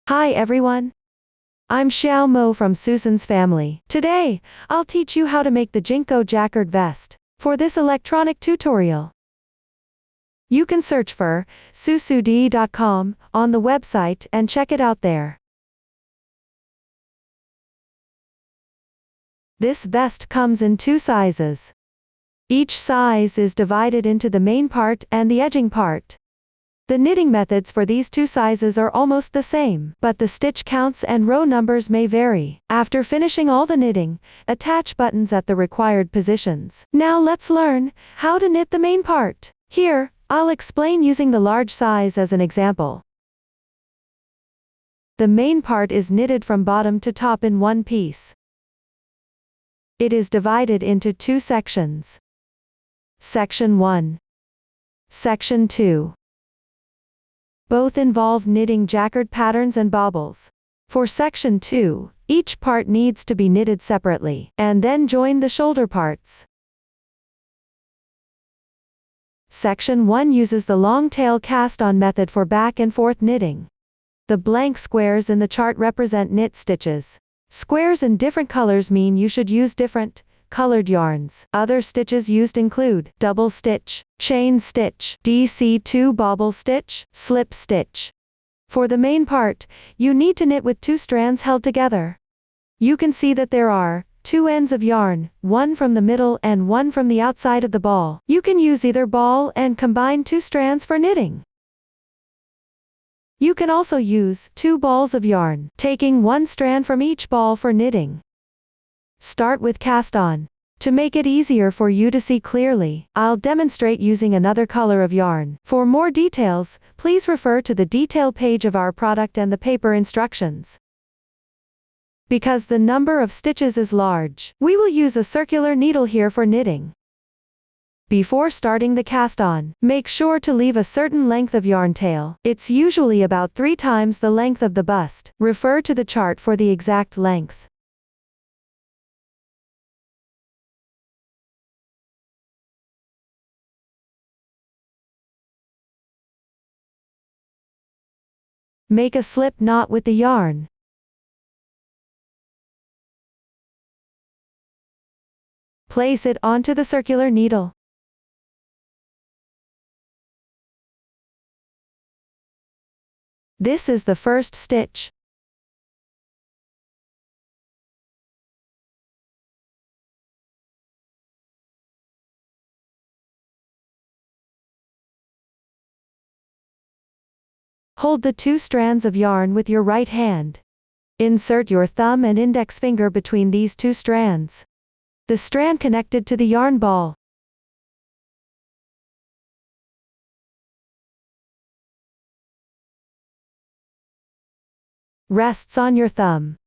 Hi everyone. I'm Xiao Mo from Susan's family. Today, I'll teach you how to make the Ginkgo jacquard vest. For this electronic tutorial, you can search for susud.com on the website and check it out there. This vest comes in two sizes. Each size is divided into the main part and the edging part. The knitting methods for these two sizes are almost the same, but the stitch counts and row numbers may vary. After finishing all the knitting, attach buttons at the required positions. Now let's learn how to knit the main part. Here, I'll explain using the large size as an example. The main part is knitted from bottom to top in one piece. It is divided into two sections. Section 1. Section 2. Both involve knitting jacquard patterns and baubles. For section 2, each part needs to be knitted separately, and then join the shoulder parts. Section 1 uses the long tail cast-on method for back and forth knitting. The blank squares in the chart represent knit stitches. Squares in different colors mean you should use different colored yarns. Other stitches used include double stitch, chain stitch, DC2 bobble stitch, slip stitch. For the main part, you need to knit with two strands held together. You can see that there are two ends of yarn, one from the middle and one from the outside of the ball. You can use either ball and combine two strands for knitting. You can also use two balls of yarn, taking one strand from each ball for knitting. Start with cast on. To make it easier for you to see clearly, I'll demonstrate using another color of yarn. For more details, please refer to the detail page of our product and the paper instructions. Because the number of stitches is large, we will use a circular needle here for knitting. Before starting the cast on, make sure to leave a certain length of yarn tail. It's usually about 3 times the length of the bust. Refer to the chart for the exact length. Make a slip knot with the yarn. Place it onto the circular needle. This is the first stitch. Hold the two strands of yarn with your right hand. Insert your thumb and index finger between these two strands. The strand connected to the yarn ball rests on your thumb.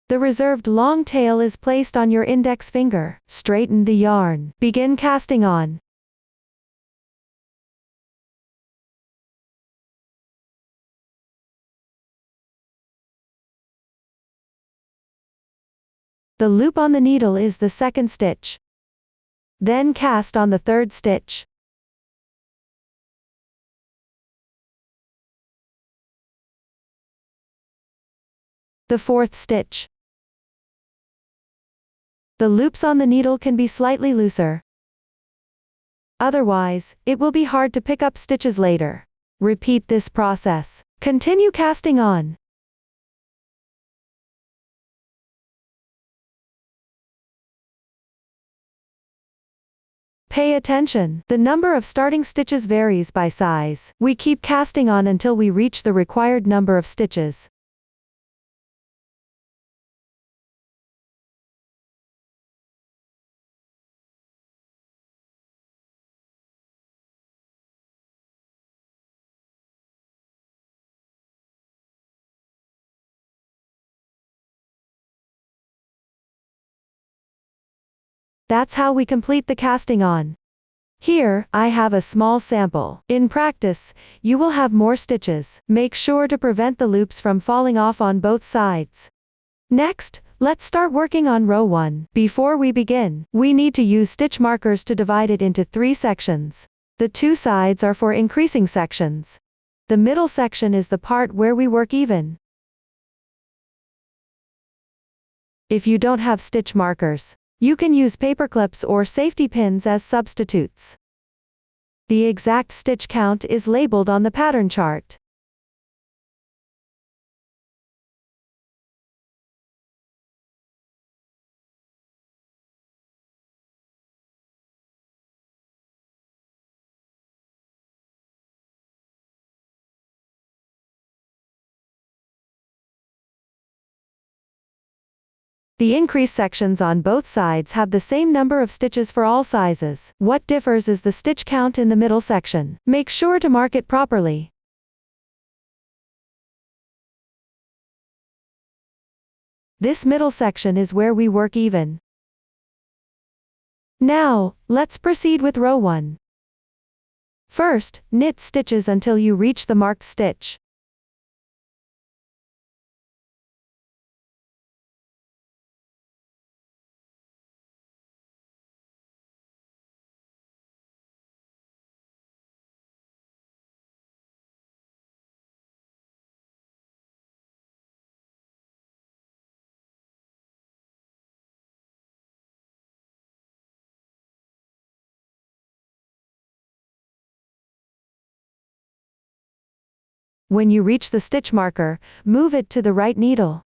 The reserved long tail is placed on your index finger. Straighten the yarn. Begin casting on. The loop on the needle is the second stitch. Then cast on the third stitch. The fourth stitch. The loops on the needle can be slightly looser. Otherwise, it will be hard to pick up stitches later. Repeat this process. Continue casting on. Pay attention. The number of starting stitches varies by size. We keep casting on until we reach the required number of stitches. That's how we complete the casting on. Here, I have a small sample. In practice, you will have more stitches. Make sure to prevent the loops from falling off on both sides. Next, let's start working on row 1. Before we begin, we need to use stitch markers to divide it into 3 sections. The 2 sides are for increasing sections. The middle section is the part where we work even. If you don't have stitch markers, you can use paper clips or safety pins as substitutes. The exact stitch count is labeled on the pattern chart. The increase sections on both sides have the same number of stitches for all sizes. What differs is the stitch count in the middle section. Make sure to mark it properly. This middle section is where we work even. Now, let's proceed with row 1. First, knit stitches until you reach the marked stitch. When you reach the stitch marker, move it to the right needle.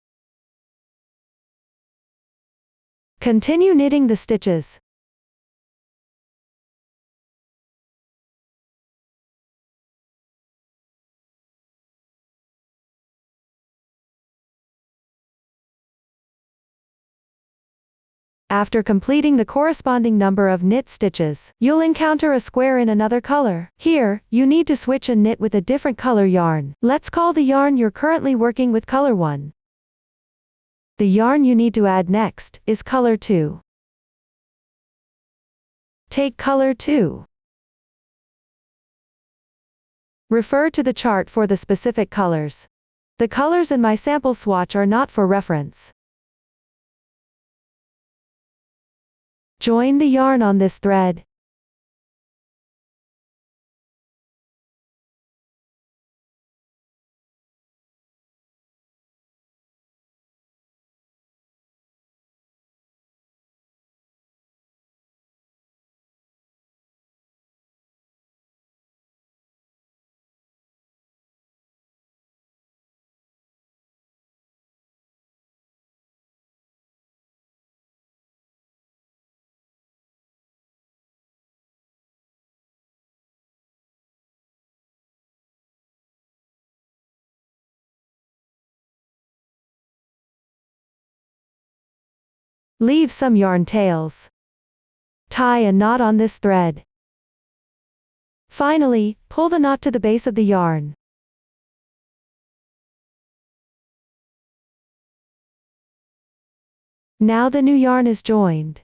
Continue knitting the stitches. After completing the corresponding number of knit stitches, you'll encounter a square in another color. Here, you need to switch and knit with a different color yarn. Let's call the yarn you're currently working with color 1. The yarn you need to add next is color 2. Take color 2. Refer to the chart for the specific colors. The colors in my sample swatch are not for reference. Join the yarn on this thread. Leave some yarn tails. Tie a knot on this thread. Finally, pull the knot to the base of the yarn. Now the new yarn is joined.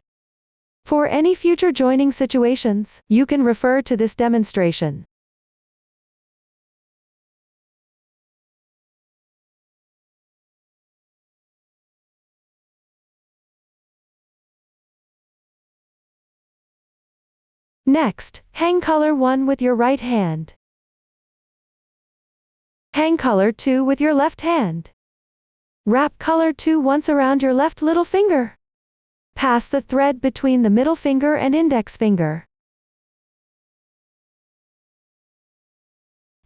For any future joining situations, you can refer to this demonstration. Next, hang color 1 with your right hand. Hang color 2 with your left hand. Wrap color 2 once around your left little finger. Pass the thread between the middle finger and index finger.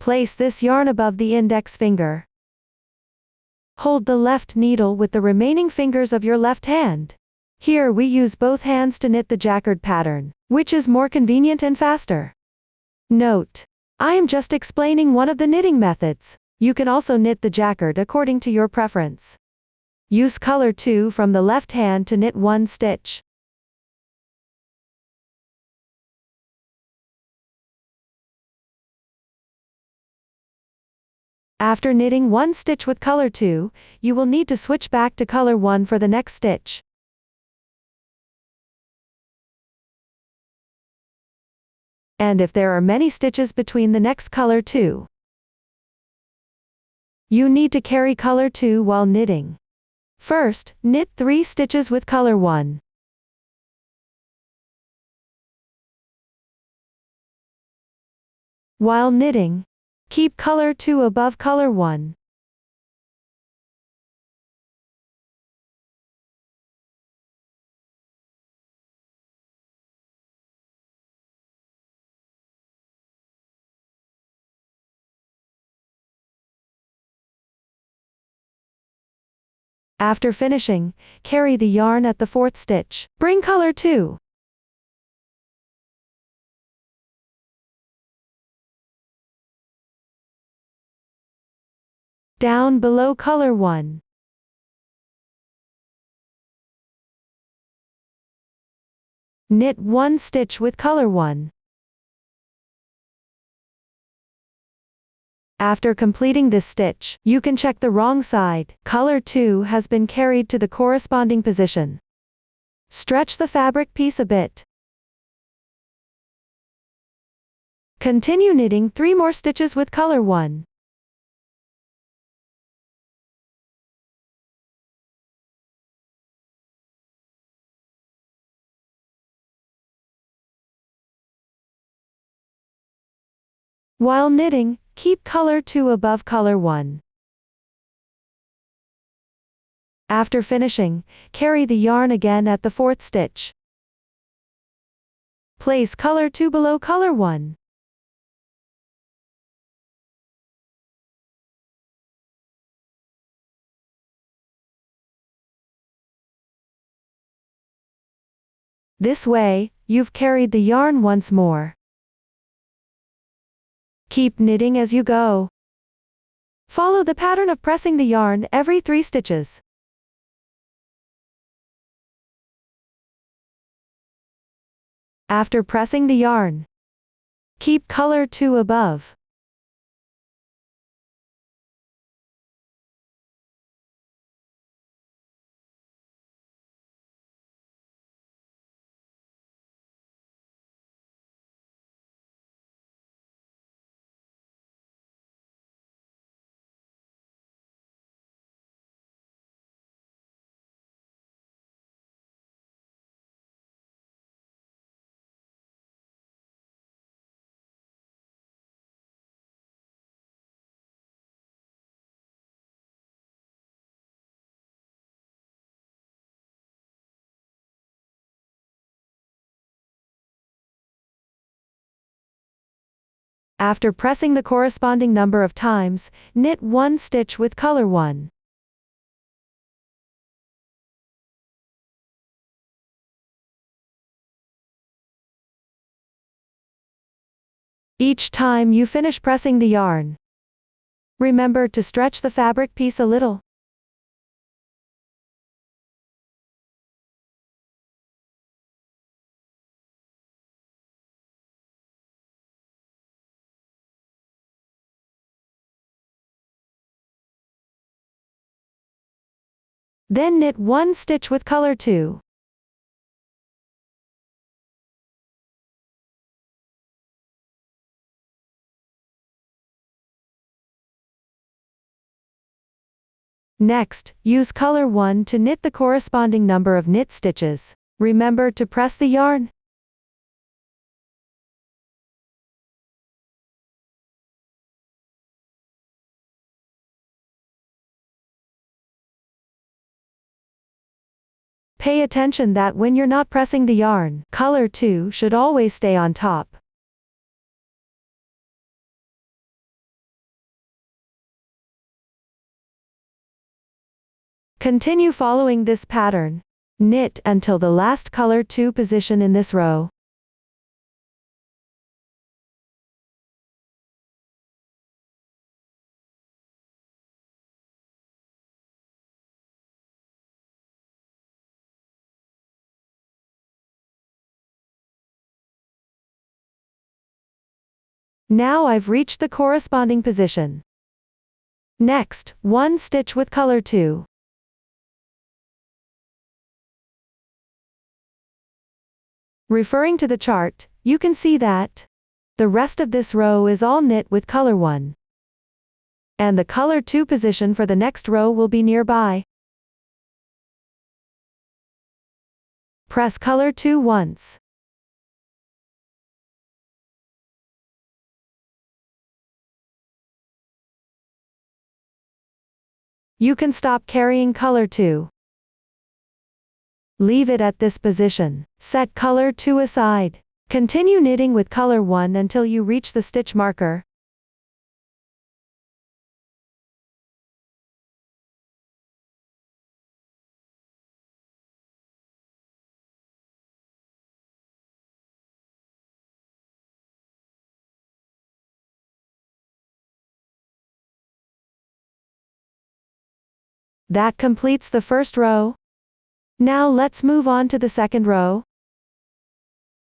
Place this yarn above the index finger. Hold the left needle with the remaining fingers of your left hand. Here we use both hands to knit the jacquard pattern, which is more convenient and faster. Note: I am just explaining one of the knitting methods. You can also knit the jacquard according to your preference. Use color 2 from the left hand to knit 1 stitch. After knitting 1 stitch with color 2, you will need to switch back to color 1 for the next stitch. And if there are many stitches between the next color 2, you need to carry color 2 while knitting. First, knit 3 stitches with color 1. While knitting, keep color 2 above color 1. After finishing, carry the yarn at the 4th stitch. Bring color 2 down below color 1. Knit 1 stitch with color 1. After completing this stitch, you can check the wrong side. Color 2 has been carried to the corresponding position. Stretch the fabric piece a bit. Continue knitting 3 more stitches with color 1. While knitting, keep color 2 above color 1. After finishing, carry the yarn again at the 4th stitch. Place color 2 below color 1. This way, you've carried the yarn once more. Keep knitting as you go. Follow the pattern of pressing the yarn every 3 stitches. After pressing the yarn, keep color 2 above. After pressing the corresponding number of times, knit 1 stitch with color 1. Each time you finish pressing the yarn, remember to stretch the fabric piece a little. Then knit 1 stitch with color 2. Next, use color 1 to knit the corresponding number of knit stitches. Remember to press the yarn. Pay attention that when you're not pressing the yarn, color 2 should always stay on top. Continue following this pattern. Knit until the last color 2 position in this row. Now I've reached the corresponding position. Next, 1 stitch with color 2. Referring to the chart, you can see that the rest of this row is all knit with color 1. And the color 2 position for the next row will be nearby. Press color 2 once. You can stop carrying color 2. Leave it at this position. Set color 2 aside. Continue knitting with color 1 until you reach the stitch marker. That completes the first row. Now let's move on to the second row.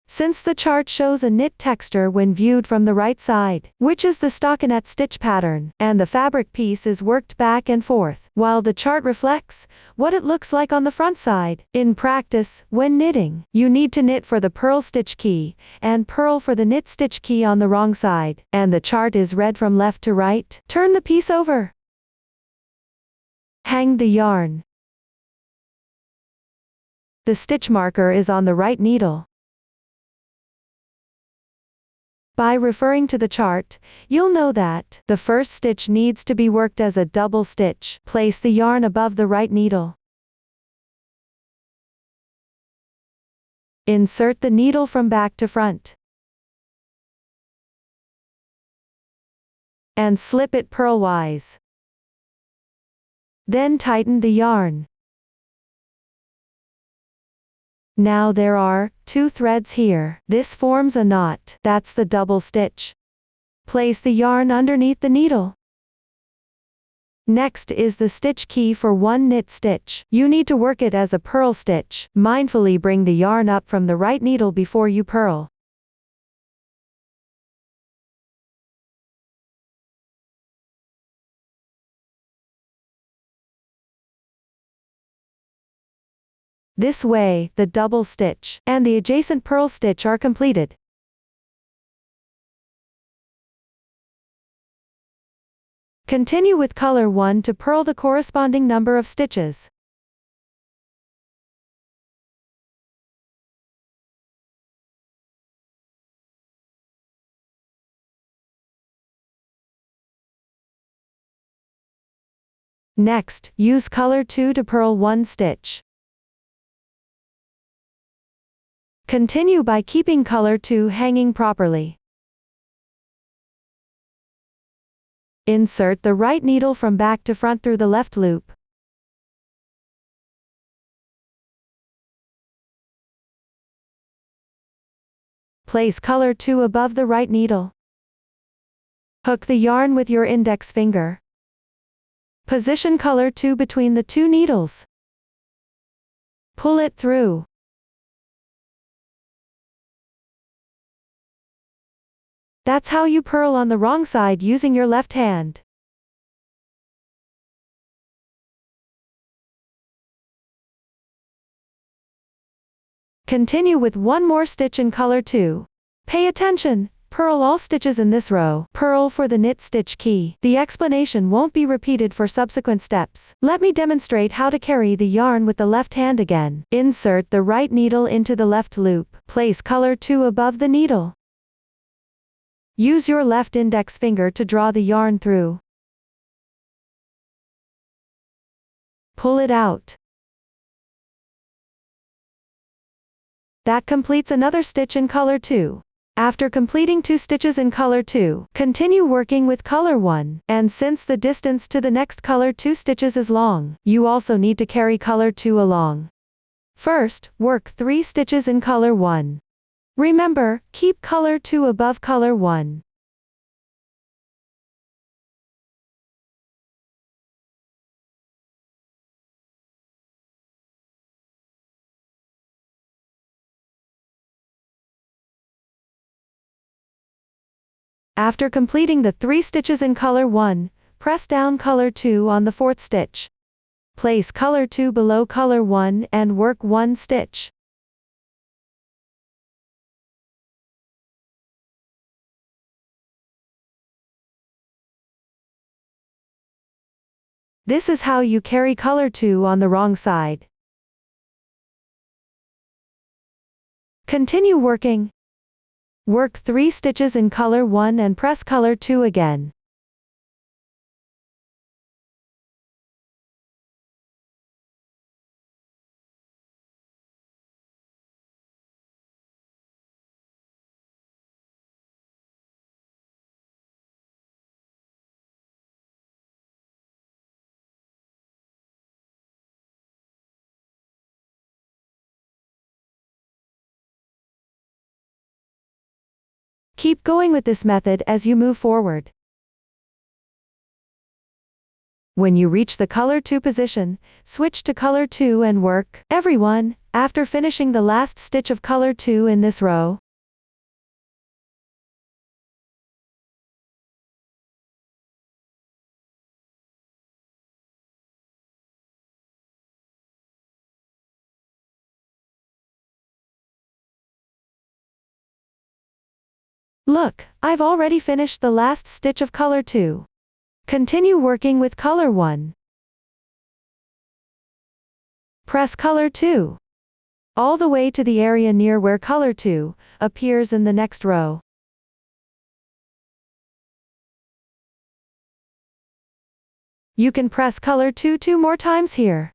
Since the chart shows a knit texture when viewed from the right side, which is the stockinette stitch pattern, and the fabric piece is worked back and forth, while the chart reflects what it looks like on the front side. In practice, when knitting, you need to knit for the purl stitch key, and purl for the knit stitch key on the wrong side, and the chart is read from left to right. Turn the piece over. Hang the yarn. The stitch marker is on the right needle. By referring to the chart, you'll know that the first stitch needs to be worked as a double stitch. Place the yarn above the right needle. Insert the needle from back to front. And slip it purlwise. Then tighten the yarn. Now there are 2 threads here. This forms a knot. That's the double stitch. Place the yarn underneath the needle. Next is the stitch key for 1 knit stitch. You need to work it as a purl stitch. Mindfully bring the yarn up from the right needle before you purl. This way, the double stitch and the adjacent purl stitch are completed. Continue with color 1 to purl the corresponding number of stitches. Next, use color 2 to purl 1 stitch. Continue by keeping color 2 hanging properly. Insert the right needle from back to front through the left loop. Place color 2 above the right needle. Hook the yarn with your index finger. Position color 2 between the 2 needles. Pull it through. That's how you purl on the wrong side using your left hand. Continue with 1 more stitch in color 2. Pay attention, purl all stitches in this row. Purl for the knit stitch key. The explanation won't be repeated for subsequent steps. Let me demonstrate how to carry the yarn with the left hand again. Insert the right needle into the left loop. Place color 2 above the needle. Use your left index finger to draw the yarn through. Pull it out. That completes another stitch in color 2. After completing 2 stitches in color 2, continue working with color 1, and since the distance to the next color 2 stitches is long, you also need to carry color 2 along. First, work 3 stitches in color 1. Remember, keep color 2 above color 1. After completing the 3 stitches in color 1, press down color 2 on the 4th stitch. Place color 2 below color 1 and work 1 stitch. This is how you carry color 2 on the wrong side. Continue working. Work 3 stitches in color 1 and press color 2 again. Keep going with this method as you move forward. When you reach the color 2 position, switch to color 2 and work. Everyone, after finishing the last stitch of color 2 in this row, look, I've already finished the last stitch of color 2. Continue working with color 1. Press color 2 all the way to the area near where color 2 appears in the next row. You can press color 2 2 more times here.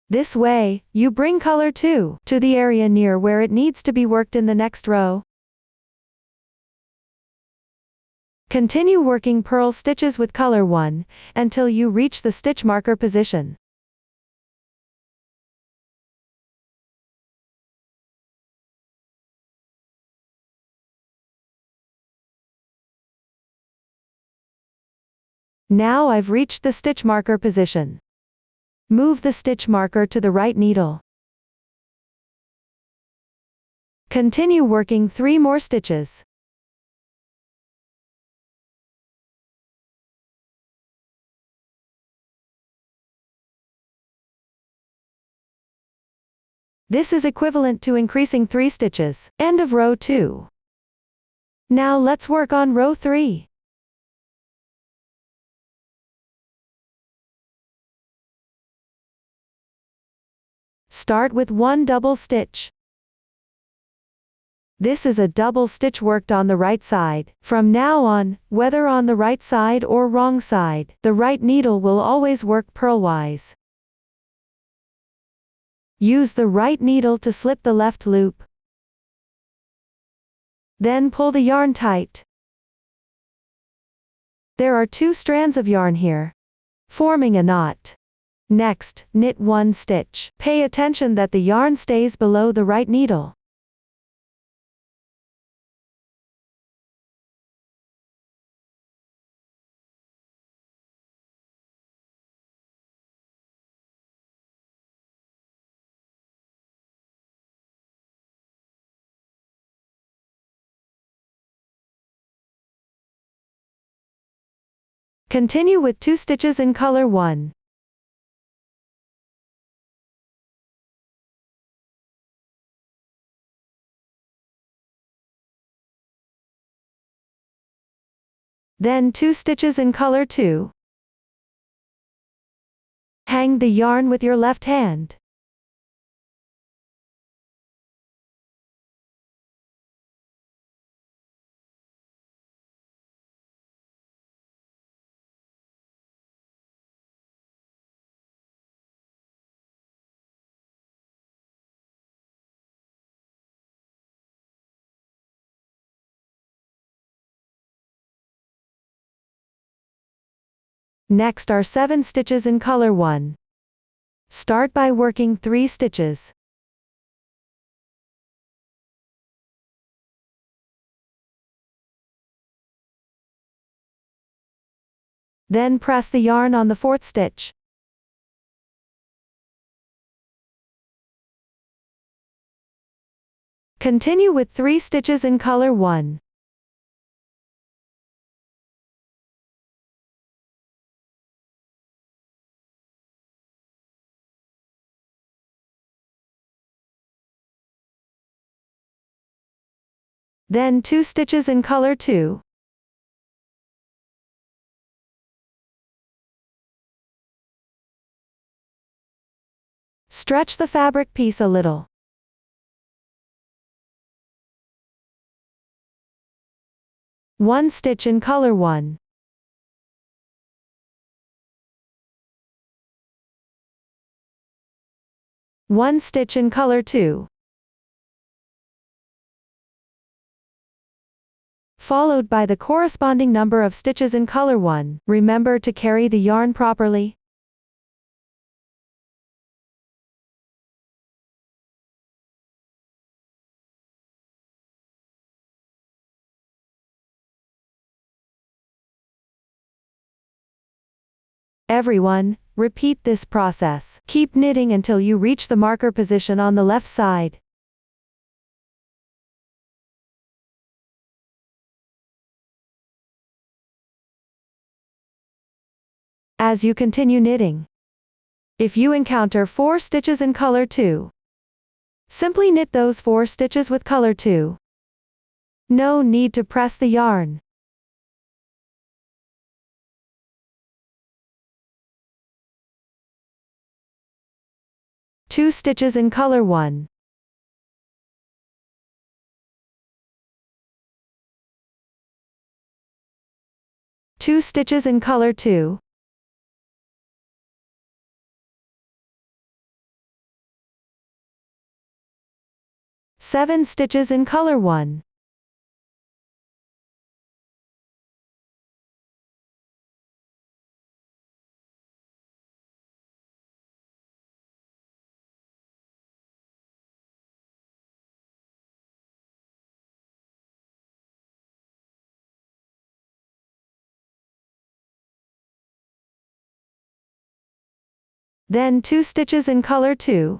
This way, you bring color 2 to the area near where it needs to be worked in the next row. Continue working purl stitches with color 1 until you reach the stitch marker position. Now I've reached the stitch marker position. Move the stitch marker to the right needle. Continue working 3 more stitches. This is equivalent to increasing 3 stitches. End of row 2. Now let's work on row 3. Start with 1 double stitch. This is a double stitch worked on the right side. From now on, whether on the right side or wrong side, the right needle will always work purlwise. Use the right needle to slip the left loop. Then pull the yarn tight. There are 2 strands of yarn here, forming a knot. Next, knit 1 stitch. Pay attention that the yarn stays below the right needle. Continue with 2 stitches in color 1. Then 2 stitches in color 2. Hang the yarn with your left hand. Next are 7 stitches in color 1. Start by working 3 stitches. Then press the yarn on the 4th stitch. Continue with 3 stitches in color 1. Then 2 stitches in color 2. Stretch the fabric piece a little. One stitch in color 1. 1 stitch in color 2. Followed by the corresponding number of stitches in color 1. Remember to carry the yarn properly. Everyone, repeat this process. Keep knitting until you reach the marker position on the left side. As you continue knitting, if you encounter 4 stitches in color 2, simply knit those 4 stitches with color 2. No need to press the yarn. Two stitches in color 1. Two stitches in color 2. Seven stitches in color 1. Then 2 stitches in color 2.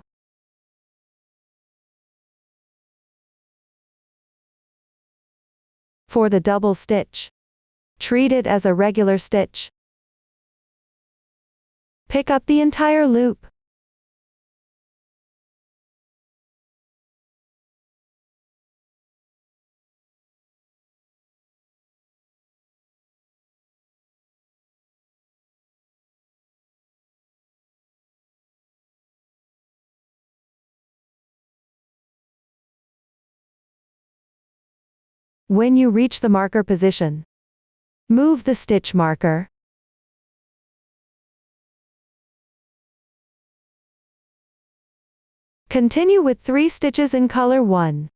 For the double stitch, treat it as a regular stitch. Pick up the entire loop. When you reach the marker position, move the stitch marker. Continue with 3 stitches in color 1.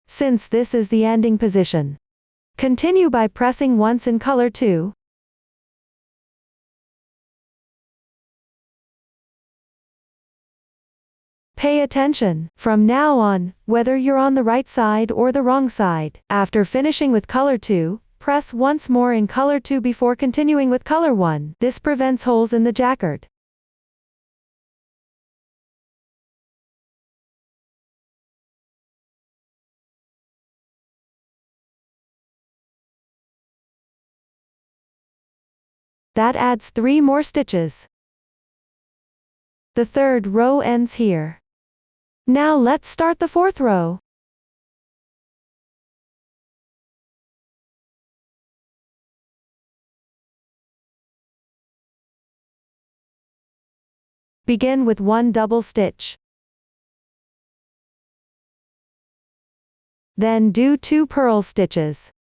Since this is the ending position, continue by pressing once in color 2. Pay attention, from now on, whether you're on the right side or the wrong side. After finishing with color 2, press once more in color 2 before continuing with color 1. This prevents holes in the jacquard. That adds 3 more stitches. The third row ends here. Now let's start the fourth row. Begin with 1 double stitch. Then do 2 purl stitches.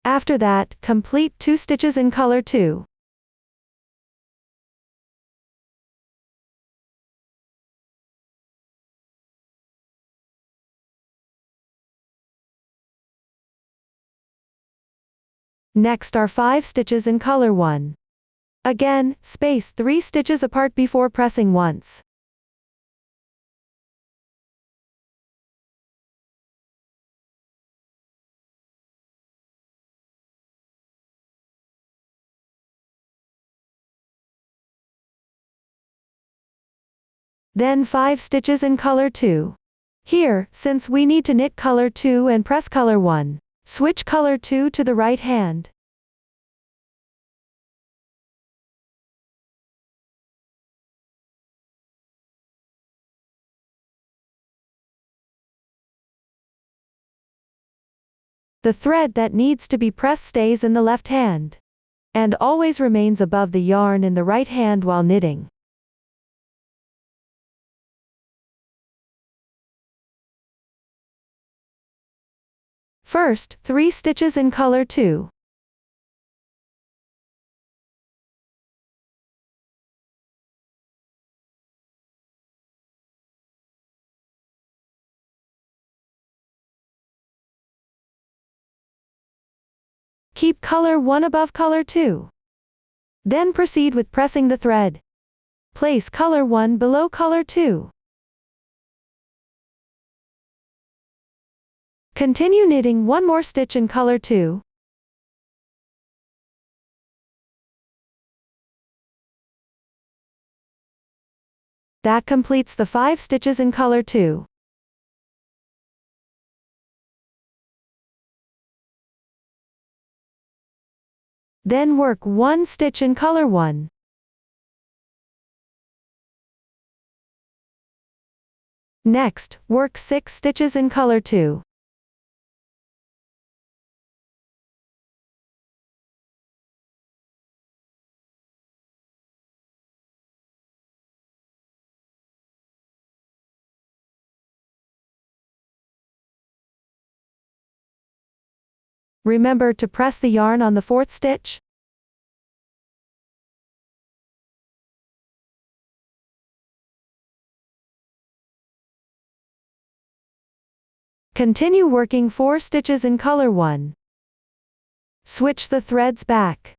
After that, complete 2 stitches in color 2. Next are 5 stitches in color 1. Again, space 3 stitches apart before pressing once. Then 5 stitches in color 2. Here, since we need to knit color 2 and press color 1, switch color 2 to the right hand. The thread that needs to be pressed stays in the left hand. and always remains above the yarn in the right hand while knitting. First, 3 stitches in color 2. Keep color 1 above color 2. Then proceed with pressing the thread. Place color 1 below color 2. Continue knitting 1 more stitch in color 2. That completes the 5 stitches in color 2. Then work 1 stitch in color 1. Next, work 6 stitches in color 2. Remember to press the yarn on the 4th stitch. Continue working 4 stitches in color 1. Switch the threads back.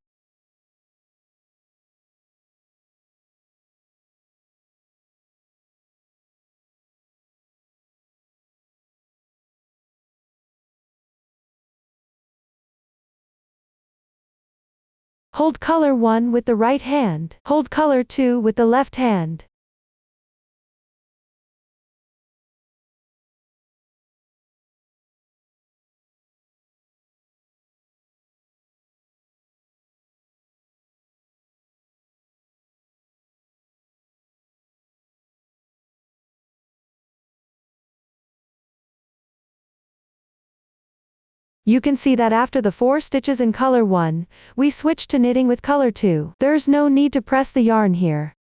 Hold color 1 with the right hand. Hold color 2 with the left hand. You can see that after the 4 stitches in color 1, we switch to knitting with color 2. There's no need to press the yarn here.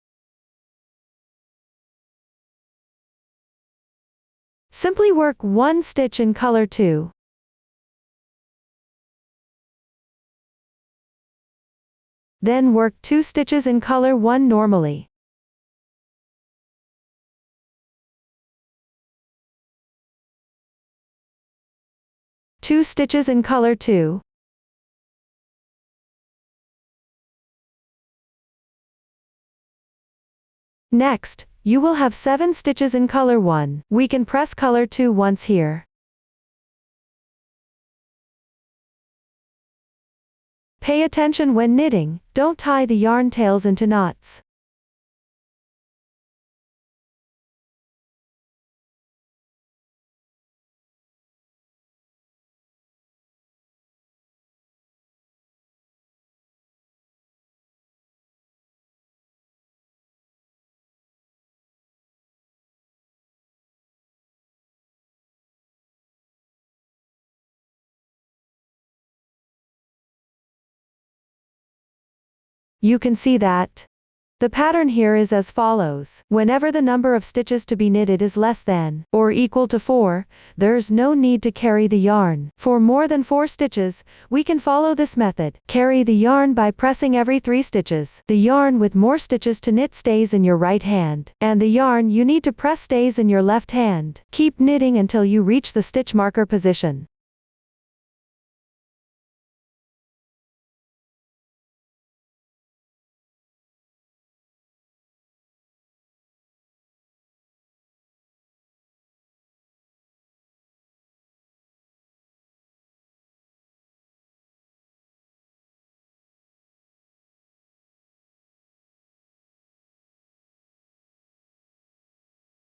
Simply work 1 stitch in color 2. Then work 2 stitches in color 1 normally. Two stitches in color 2. Next, you will have 7 stitches in color 1. We can press color 2 once here. Pay attention when knitting, don't tie the yarn tails into knots. You can see that the pattern here is as follows. Whenever the number of stitches to be knitted is less than or equal to 4, there's no need to carry the yarn. For more than 4 stitches, we can follow this method. Carry the yarn by pressing every 3 stitches. The yarn with more stitches to knit stays in your right hand, and the yarn you need to press stays in your left hand. Keep knitting until you reach the stitch marker position.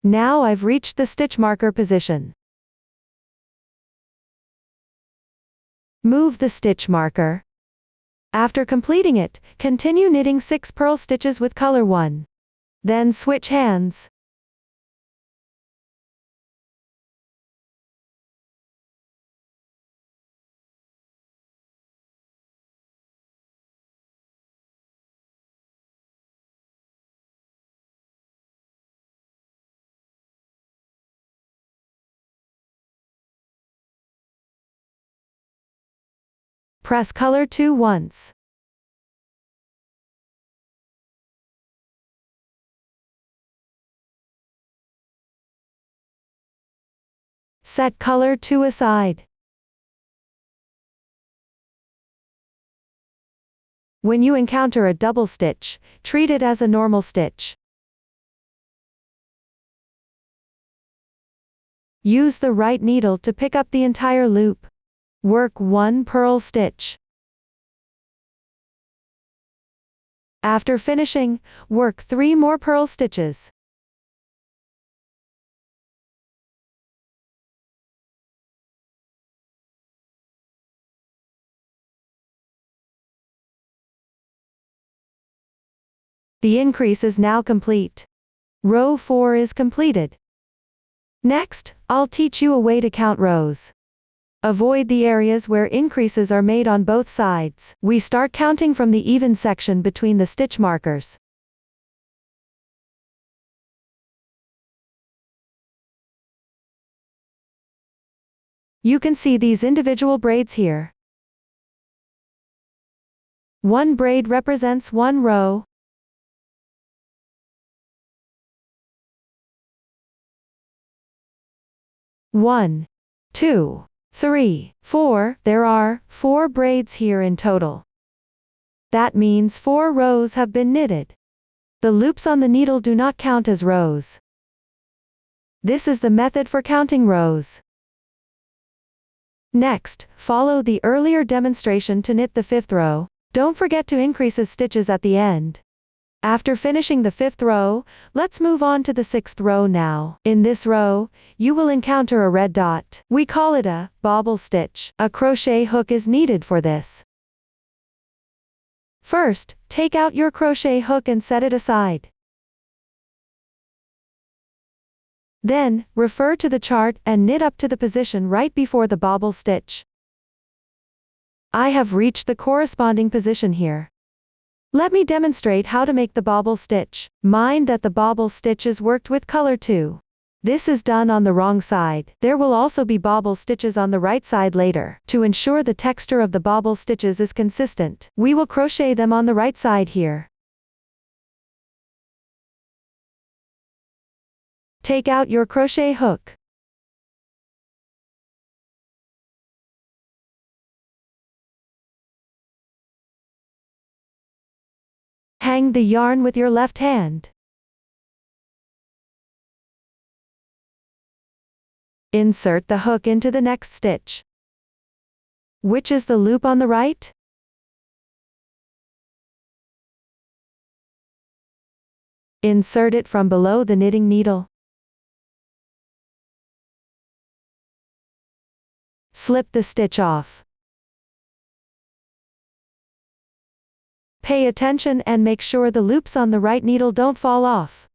Now I've reached the stitch marker position. Move the stitch marker. After completing it, continue knitting 6 purl stitches with color 1. Then switch hands. Press color 2 once. Set color 2 aside. When you encounter a double stitch, treat it as a normal stitch. Use the right needle to pick up the entire loop. Work 1 purl stitch. After finishing, work 3 more purl stitches. The increase is now complete. Row 4 is completed. Next, I'll teach you a way to count rows. Avoid the areas where increases are made on both sides. We start counting from the even section between the stitch markers. You can see these individual braids here. One braid represents one row. One, 2, 3, 4. There are 4 braids here in total. That means 4 rows have been knitted. The loops on the needle do not count as rows. This is the method for counting rows. Next, follow the earlier demonstration to knit the 5th row. Don't forget to increase stitches at the end. After finishing the 5th row, let's move on to the 6th row now. In this row, you will encounter a red dot. We call it a bobble stitch. A crochet hook is needed for this. First, take out your crochet hook and set it aside. Then, refer to the chart and knit up to the position right before the bobble stitch. I have reached the corresponding position here. Let me demonstrate how to make the bobble stitch. Mind that the bobble stitch is worked with color 2. This is done on the wrong side. There will also be bobble stitches on the right side later. To ensure the texture of the bobble stitches is consistent, we will crochet them on the right side here. Take out your crochet hook. Hang the yarn with your left hand. Insert the hook into the next stitch. Which is the loop on the right? Insert it from below the knitting needle. Slip the stitch off. Pay attention and make sure the loops on the right needle don't fall off.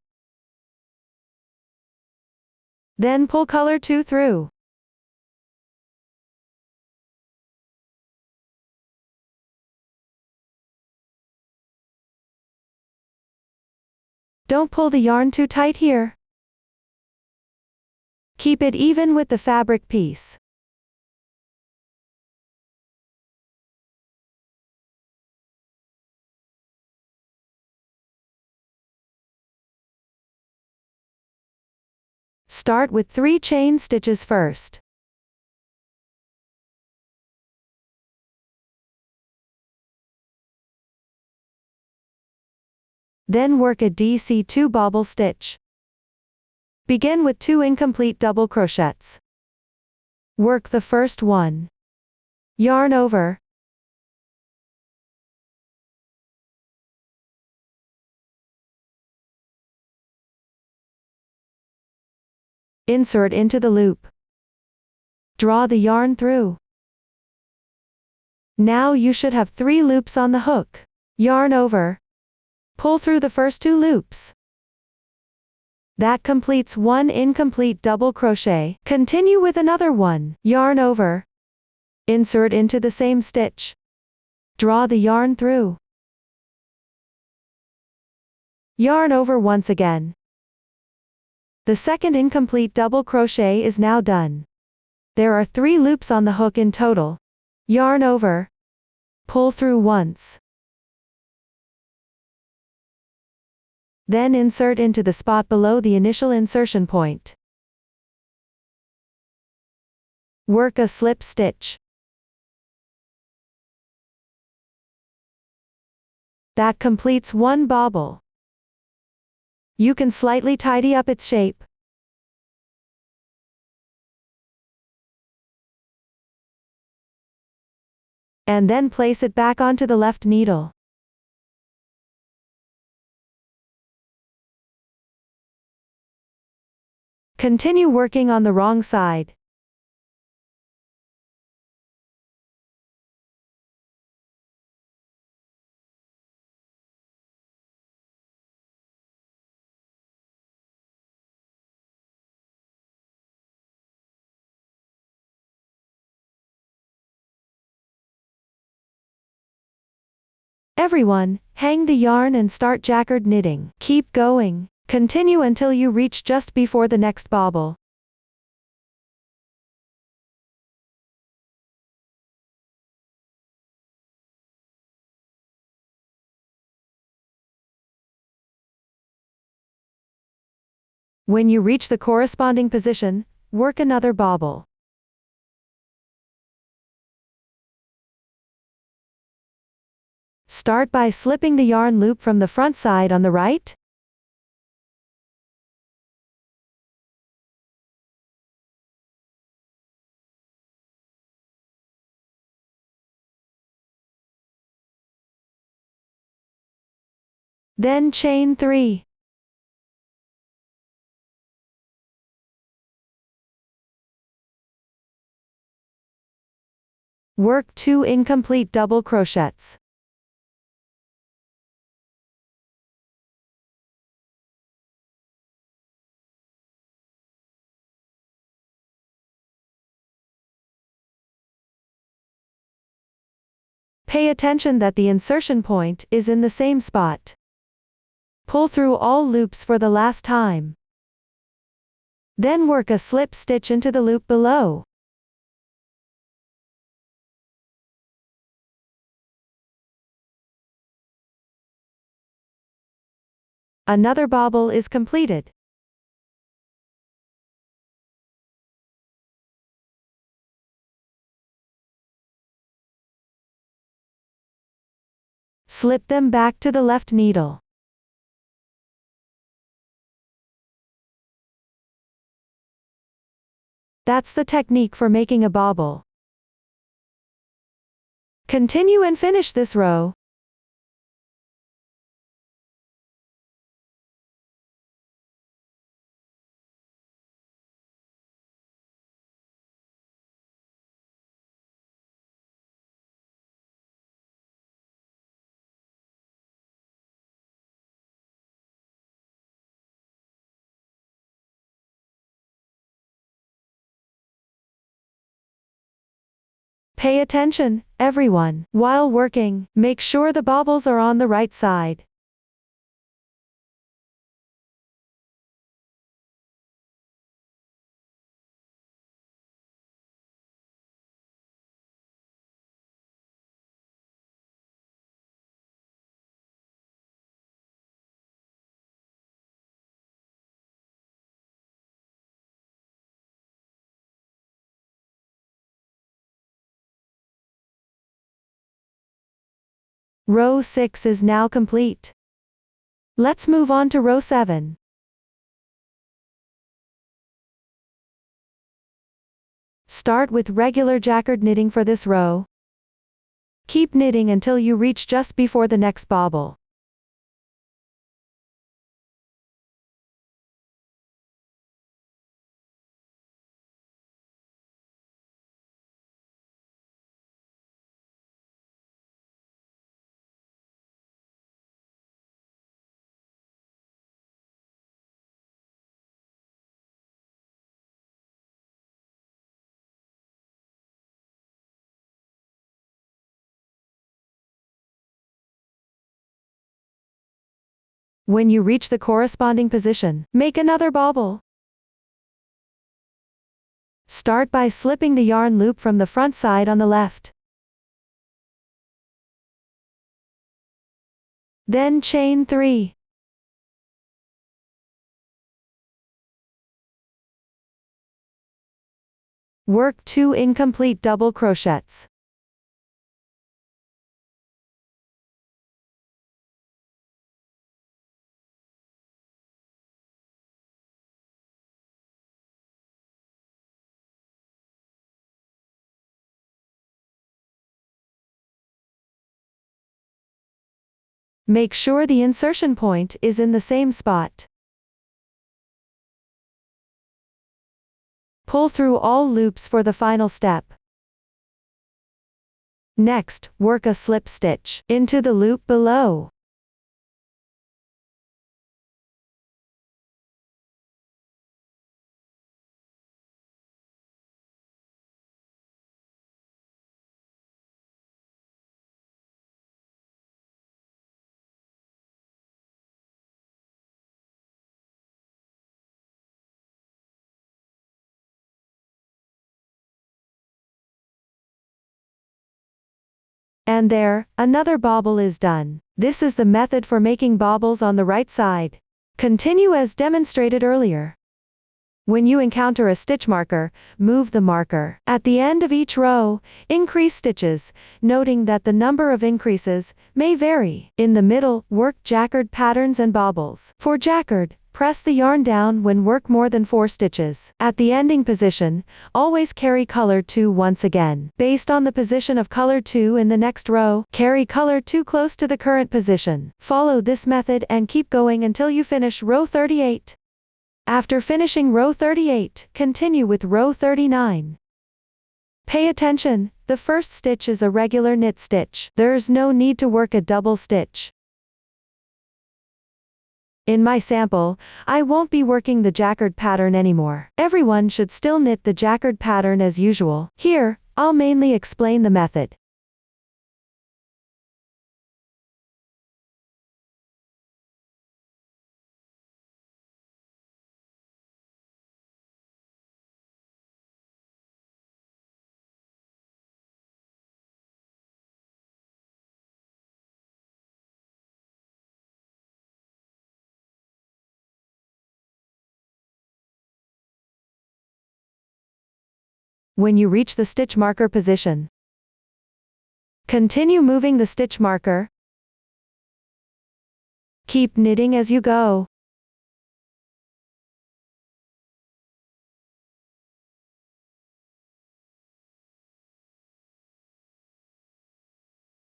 Then pull color 2 through. Don't pull the yarn too tight here. Keep it even with the fabric piece. Start with 3 chain stitches first. Then work a DC2 bobble stitch. Begin with 2 incomplete double crochets. Work the first one. Yarn over. Insert into the loop. Draw the yarn through. Now you should have 3 loops on the hook. Yarn over. Pull through the first 2 loops. That completes 1 incomplete double crochet. Continue with another one. Yarn over. Insert into the same stitch. Draw the yarn through. Yarn over once again. The second incomplete double crochet is now done. There are 3 loops on the hook in total. Yarn over. Pull through once. Then insert into the spot below the initial insertion point. Work a slip stitch. That completes one bauble. You can slightly tidy up its shape. And then place it back onto the left needle. Continue working on the wrong side. Everyone, hang the yarn and start jacquard knitting. Keep going. Continue until you reach just before the next bauble. When you reach the corresponding position, work another bauble. Start by slipping the yarn loop from the front side on the right. Then chain 3. Work 2 incomplete double crochets. Pay attention that the insertion point is in the same spot. Pull through all loops for the last time. Then work a slip stitch into the loop below. Another bauble is completed. Slip them back to the left needle. That's the technique for making a bauble. Continue and finish this row. Pay attention, everyone. While working, make sure the baubles are on the right side. Row 6 is now complete. Let's move on to row 7. Start with regular jacquard knitting for this row. Keep knitting until you reach just before the next bauble. When you reach the corresponding position, make another bauble. Start by slipping the yarn loop from the front side on the left. Then chain 3. Work 2 incomplete double crochets. Make sure the insertion point is in the same spot. Pull through all loops for the final step. Next, work a slip stitch into the loop below. And there, another bobble is done. This is the method for making bobbles on the right side. Continue as demonstrated earlier. When you encounter a stitch marker, move the marker. At the end of each row, increase stitches, noting that the number of increases may vary. In the middle, work jacquard patterns and bobbles. For jacquard, press the yarn down when work more than 4 stitches. At the ending position, always carry color 2 once again. Based on the position of color 2 in the next row, carry color 2 close to the current position. Follow this method and keep going until you finish row 38. After finishing row 38, continue with row 39. Pay attention, the first stitch is a regular knit stitch. There's no need to work a double stitch. In my sample, I won't be working the jacquard pattern anymore. Everyone should still knit the jacquard pattern as usual. Here, I'll mainly explain the method. When you reach the stitch marker position, continue moving the stitch marker. Keep knitting as you go.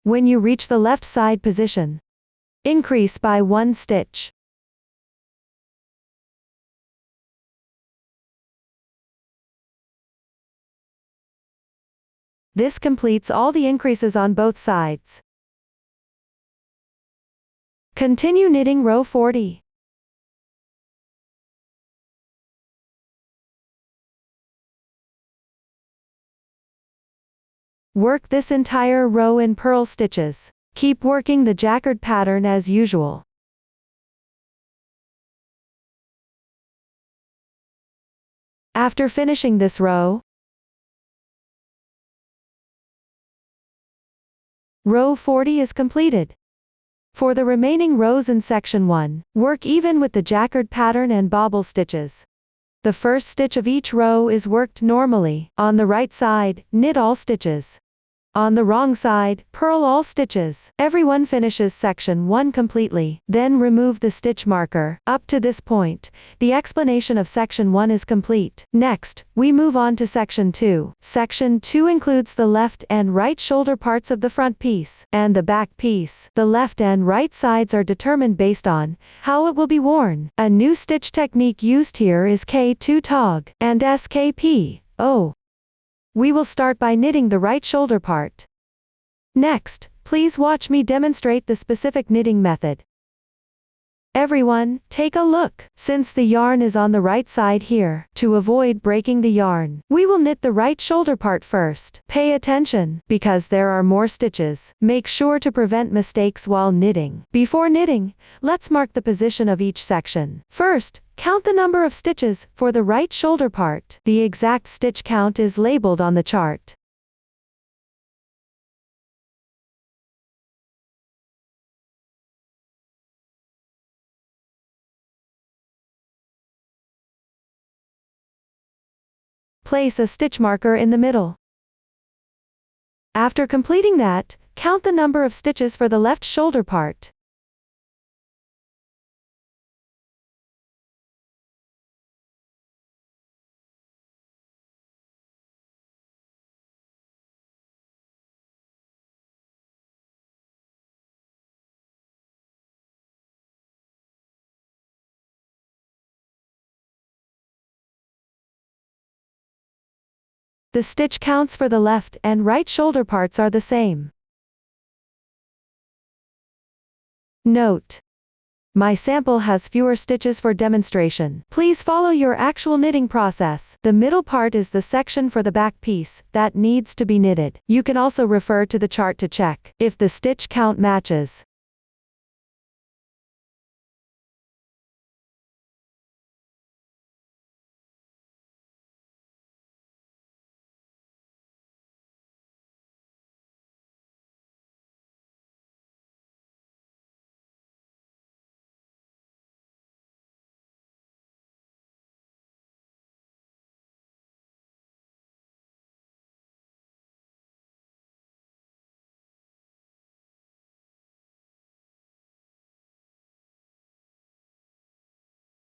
When you reach the left side position, increase by 1 stitch. This completes all the increases on both sides. Continue knitting row 40. Work this entire row in purl stitches. Keep working the jacquard pattern as usual. After finishing this row, row 40 is completed. For the remaining rows in section 1, work even with the jacquard pattern and bobble stitches. The first stitch of each row is worked normally. On the right side, knit all stitches. On the wrong side, purl all stitches. Everyone finishes section 1 completely. Then remove the stitch marker. Up to this point, the explanation of section 1 is complete. Next, we move on to section 2. Section 2 includes the left and right shoulder parts of the front piece and the back piece. The left and right sides are determined based on how it will be worn. A new stitch technique used here is K2 tog and SKP. We will start by knitting the right shoulder part. Next, please watch me demonstrate the specific knitting method. Everyone, take a look. Since the yarn is on the right side here, to avoid breaking the yarn, we will knit the right shoulder part first. Pay attention, because there are more stitches. Make sure to prevent mistakes while knitting. Before knitting, let's mark the position of each section. First, count the number of stitches for the right shoulder part. The exact stitch count is labeled on the chart. place a stitch marker in the middle. After completing that, count the number of stitches for the left shoulder part. The stitch counts for the left and right shoulder parts are the same. Note: my sample has fewer stitches for demonstration. Please follow your actual knitting process. The middle part is the section for the back piece that needs to be knitted. You can also refer to the chart to check if the stitch count matches.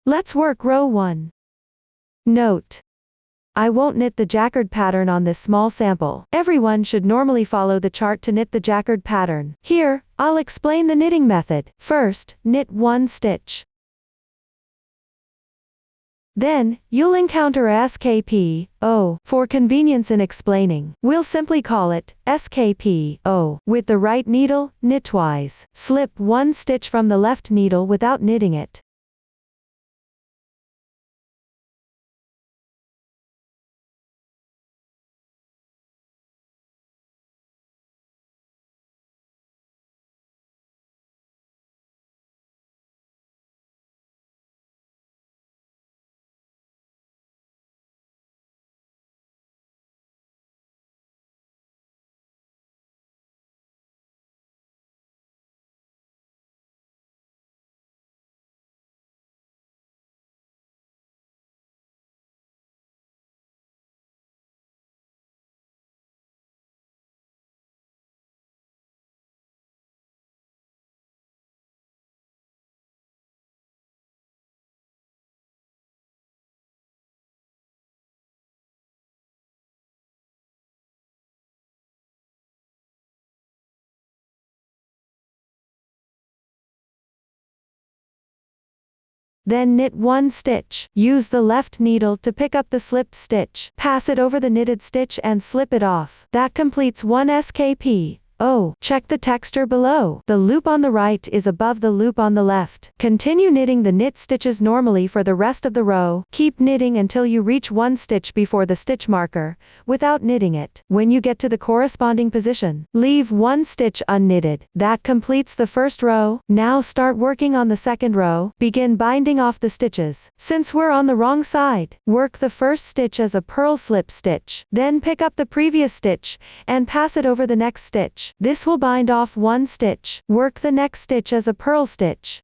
Let's work row 1. Note: I won't knit the jacquard pattern on this small sample. Everyone should normally follow the chart to knit the jacquard pattern. Here, I'll explain the knitting method. First, knit 1 stitch. Then, you'll encounter SKP-O. For convenience in explaining, we'll simply call it SKP-O. With the right needle, knit twice. Slip 1 stitch from the left needle without knitting it. Then knit 1 stitch. Use the left needle to pick up the slipped stitch. Pass it over the knitted stitch and slip it off. That completes 1 SKP. Check the texture below. The loop on the right is above the loop on the left. Continue knitting the knit stitches normally for the rest of the row. Keep knitting until you reach 1 stitch before the stitch marker, without knitting it. When you get to the corresponding position, leave 1 stitch unknitted. That completes the first row. Now start working on the second row. Begin binding off the stitches. Since we're on the wrong side, work the first stitch as a purl slip stitch. Then pick up the previous stitch and pass it over the next stitch. This will bind off 1 stitch. Work the next stitch as a purl stitch.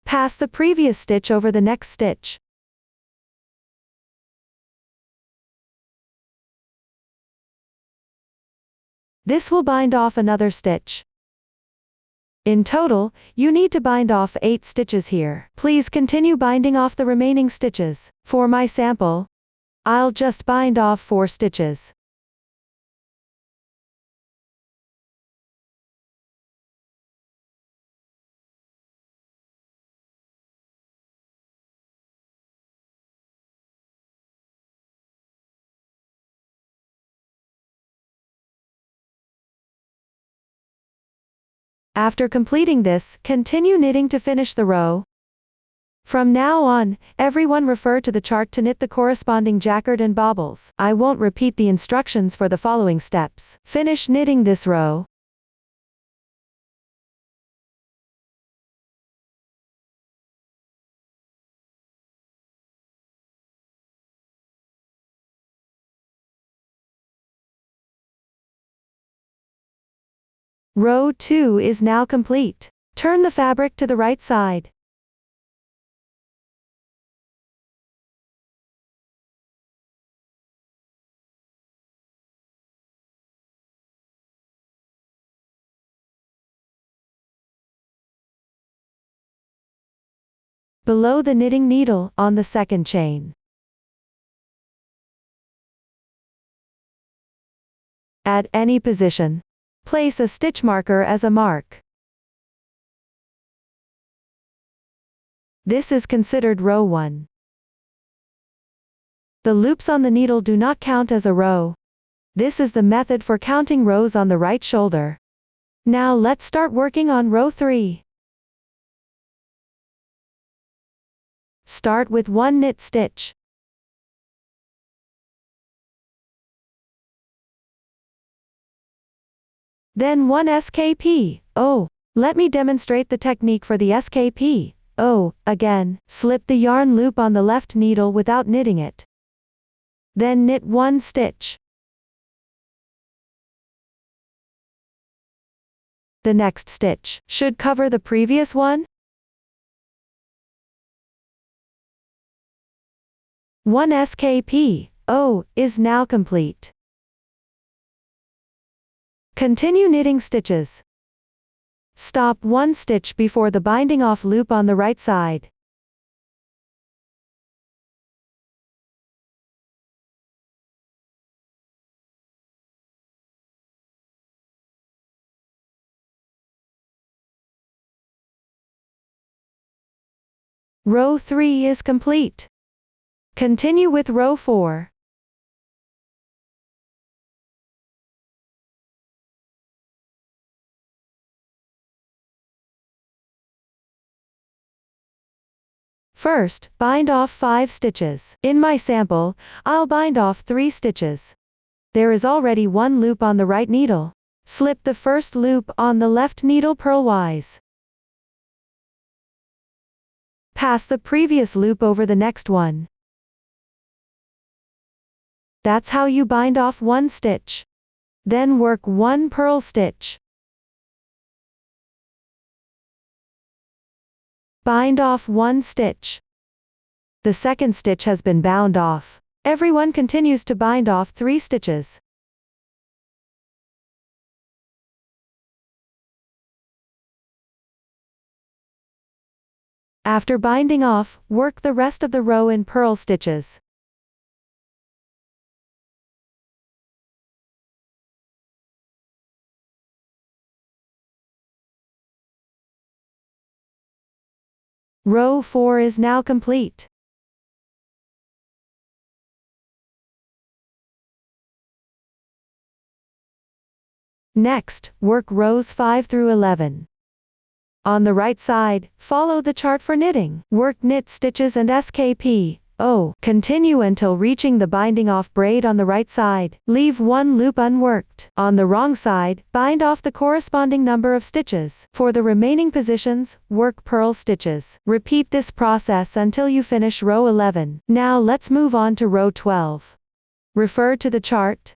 Pass the previous stitch over the next stitch. This will bind off another stitch. In total, you need to bind off 8 stitches here. Please continue binding off the remaining stitches. For my sample, I'll just bind off 4 stitches. After completing this, continue knitting to finish the row. From now on, everyone refer to the chart to knit the corresponding jacquard and bobbles. I won't repeat the instructions for the following steps. Finish knitting this row. Row 2 is now complete. Turn the fabric to the right side. below the knitting needle on the second chain. At any position, place a stitch marker as a mark. This is considered row 1. The loops on the needle do not count as a row. This is the method for counting rows on the right shoulder. Now let's start working on row 3. Start with 1 knit stitch. Then 1 SKP. Oh, let me demonstrate the technique for the SKP. Oh, again, slip the yarn loop on the left needle without knitting it. Then knit 1 stitch. The next stitch should cover the previous one. 1 SKP. Oh, is now complete. Continue knitting stitches. Stop 1 stitch before the binding off loop on the right side. Row 3 is complete. Continue with row 4. First, bind off 5 stitches. In my sample, I'll bind off 3 stitches. There is already 1 loop on the right needle. Slip the first loop on the left needle purlwise. Pass the previous loop over the next one. That's how you bind off 1 stitch. Then work 1 purl stitch. Bind off 1 stitch. The second stitch has been bound off. Everyone continues to bind off 3 stitches. After binding off, work the rest of the row in purl stitches. Row 4 is now complete. Next, work rows 5 through 11. On the right side, follow the chart for knitting. Work knit stitches and SKP. Oh, continue until reaching the binding off braid on the right side. Leave 1 loop unworked. On the wrong side, bind off the corresponding number of stitches. For the remaining positions, work purl stitches. Repeat this process until you finish row 11. Now let's move on to row 12. Refer to the chart.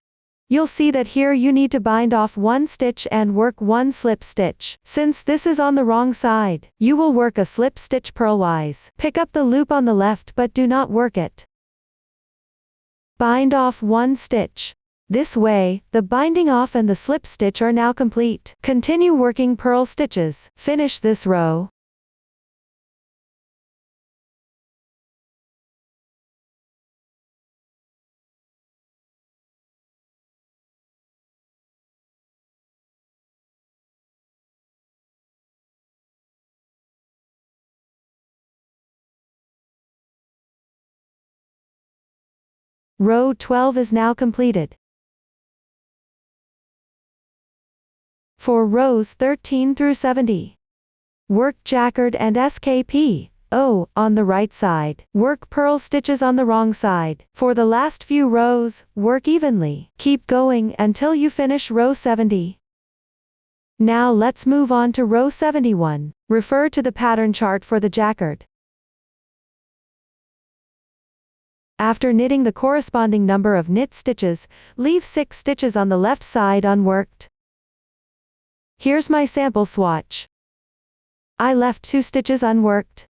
You'll see that here you need to bind off 1 stitch and work 1 slip stitch. Since this is on the wrong side, you will work a slip stitch purlwise. Pick up the loop on the left but do not work it. Bind off 1 stitch. This way, the binding off and the slip stitch are now complete. Continue working purl stitches. Finish this row. Row 12 is now completed. For rows 13 through 70, work jacquard and SKP. Oh, on the right side. Work purl stitches on the wrong side. For the last few rows, work evenly. Keep going until you finish row 70. Now let's move on to row 71. Refer to the pattern chart for the jacquard. After knitting the corresponding number of knit stitches, leave 6 stitches on the left side unworked. Here's my sample swatch. I left 2 stitches unworked.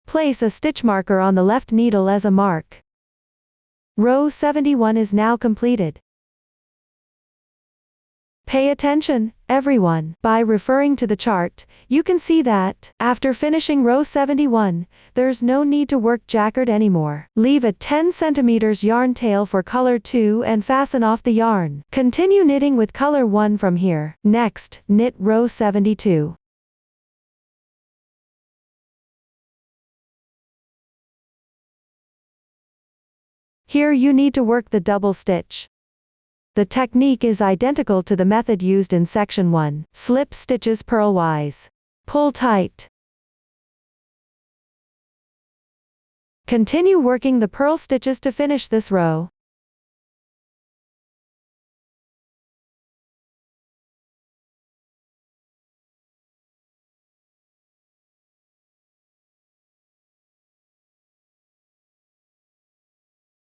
Place a stitch marker on the left needle as a mark. Row 71 is now completed. Pay attention, everyone. By referring to the chart, you can see that, after finishing row 71, there's no need to work jacquard anymore. Leave a 10 cm yarn tail for color 2 and fasten off the yarn. Continue knitting with color 1 from here. Next, knit row 72. Here you need to work the double stitch. The technique is identical to the method used in section 1. Slip stitches purlwise. Pull tight. Continue working the purl stitches to finish this row.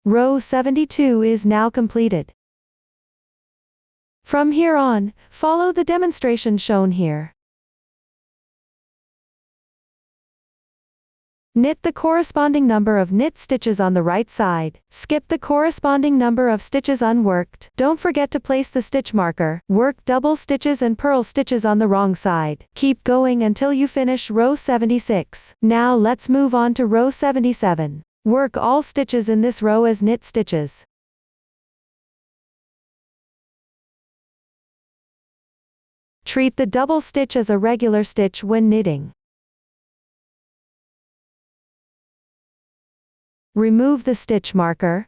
Row 72 is now completed. From here on, follow the demonstration shown here. Knit the corresponding number of knit stitches on the right side. Skip the corresponding number of stitches unworked. Don't forget to place the stitch marker. Work double stitches and purl stitches on the wrong side. Keep going until you finish row 76. Now let's move on to row 77. Work all stitches in this row as knit stitches. Treat the double stitch as a regular stitch when knitting. Remove the stitch marker.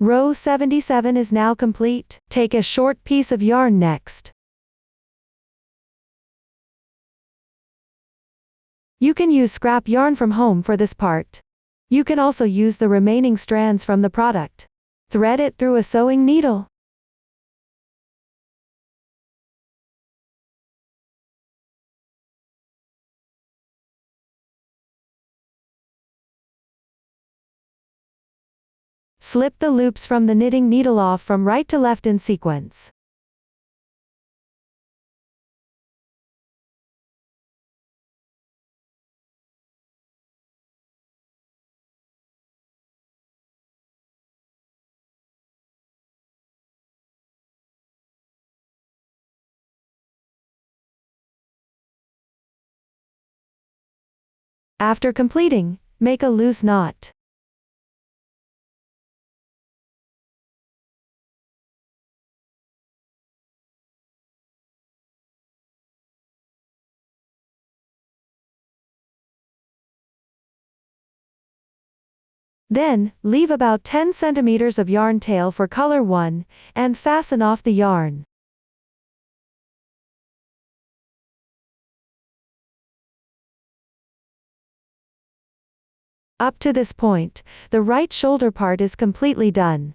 Row 77 is now complete. Take a short piece of yarn next. You can use scrap yarn from home for this part. You can also use the remaining strands from the product. Thread it through a sewing needle. Slip the loops from the knitting needle off from right to left in sequence. After completing, make a loose knot. Then, leave about 10 centimeters of yarn tail for color 1, and fasten off the yarn. Up to this point, the right shoulder part is completely done.